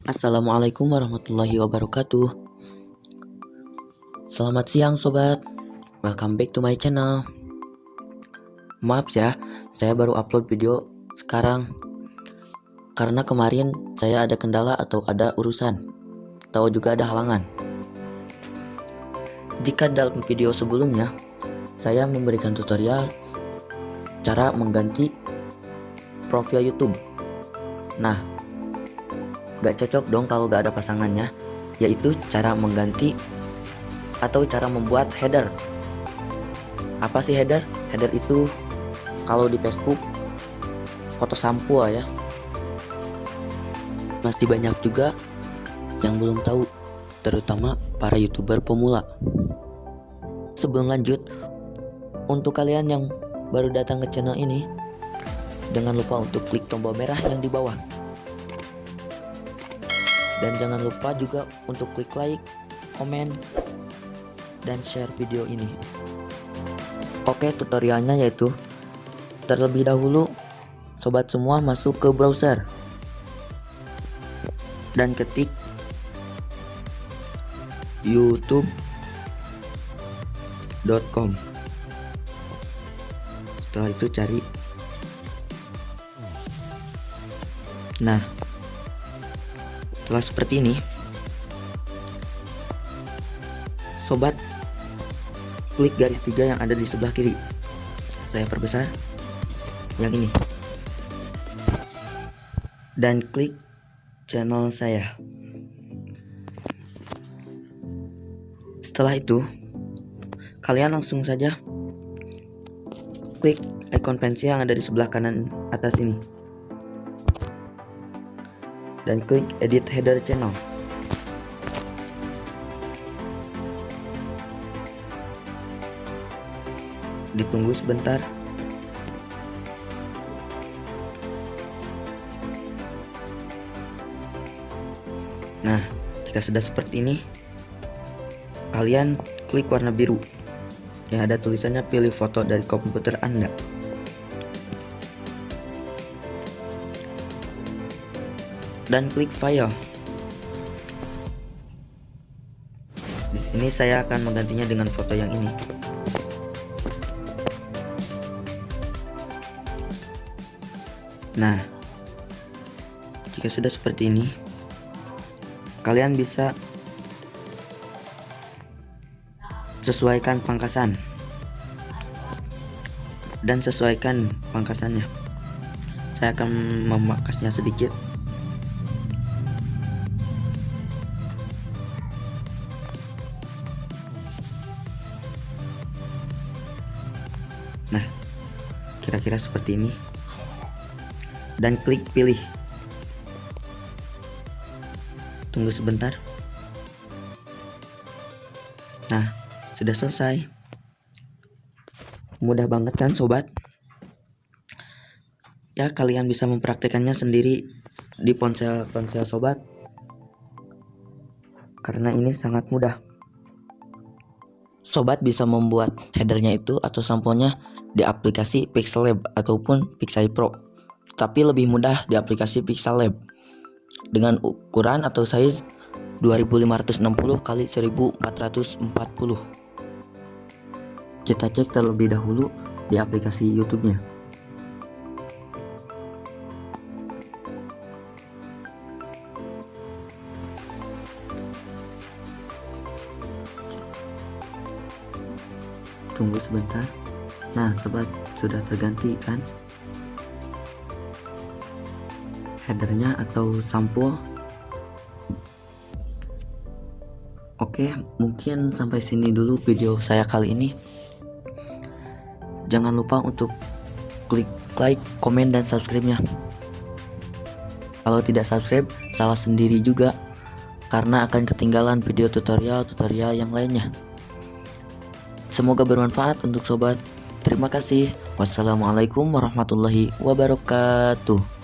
Assalamualaikum warahmatullahi wabarakatuh. Selamat siang sobat, welcome back to my channel. Maaf ya, saya baru upload video sekarang karena kemarin saya ada kendala atau ada urusan atau juga ada halangan. Jika dalam video sebelumnya saya memberikan tutorial cara mengganti profil YouTube. Nah, gak cocok dong kalau gak ada pasangannya, yaitu cara mengganti atau cara membuat header. Apa sih header? Header itu kalau di Facebook foto sampul ya. Masih banyak juga yang belum tahu, terutama para YouTuber pemula. Sebelum lanjut, untuk kalian yang baru datang ke channel ini, jangan lupa untuk klik tombol merah yang di bawah. Dan jangan lupa juga untuk klik like, komen, dan share video ini. Oke, tutorialnya yaitu terlebih dahulu sobat semua masuk ke browser dan ketik youtube.com. Setelah itu cari. Nah, setelah seperti ini, sobat klik garis 3 yang ada di sebelah kiri. Saya perbesar yang ini dan klik channel saya. Setelah itu, kalian langsung saja klik icon pensil yang ada di sebelah kanan atas ini dan klik edit header channel. Ditunggu sebentar. Nah, jika sudah seperti ini, kalian klik warna biru yang ada tulisannya pilih foto dari komputer Anda. Dan klik file. Di sini saya akan menggantinya dengan foto yang ini. Nah, jika sudah seperti ini, kalian bisa sesuaikan pangkasan dan sesuaikan pangkasannya. Saya akan memangkasnya sedikit. Nah, kira-kira seperti ini. Dan klik pilih. Tunggu sebentar. Nah, sudah selesai. Mudah banget kan sobat? Ya, kalian bisa mempraktekannya sendiri di ponsel sobat, karena ini sangat mudah. Sobat bisa membuat headernya itu atau sampelnya di aplikasi Pixel Lab ataupun Pixai Pro, tapi lebih mudah di aplikasi Pixel Lab dengan ukuran atau size 2560 x 1440. Kita cek terlebih dahulu di aplikasi YouTube-nya. Tunggu sebentar. Nah, sobat, sudah terganti kan headernya atau sampul. Oke, mungkin sampai sini dulu video saya kali ini. Jangan lupa untuk klik like, komen, dan subscribe-nya. Kalau tidak subscribe, salah sendiri juga, karena akan ketinggalan video tutorial yang lainnya. Semoga bermanfaat untuk sobat. Terima kasih. Wassalamualaikum warahmatullahi wabarakatuh.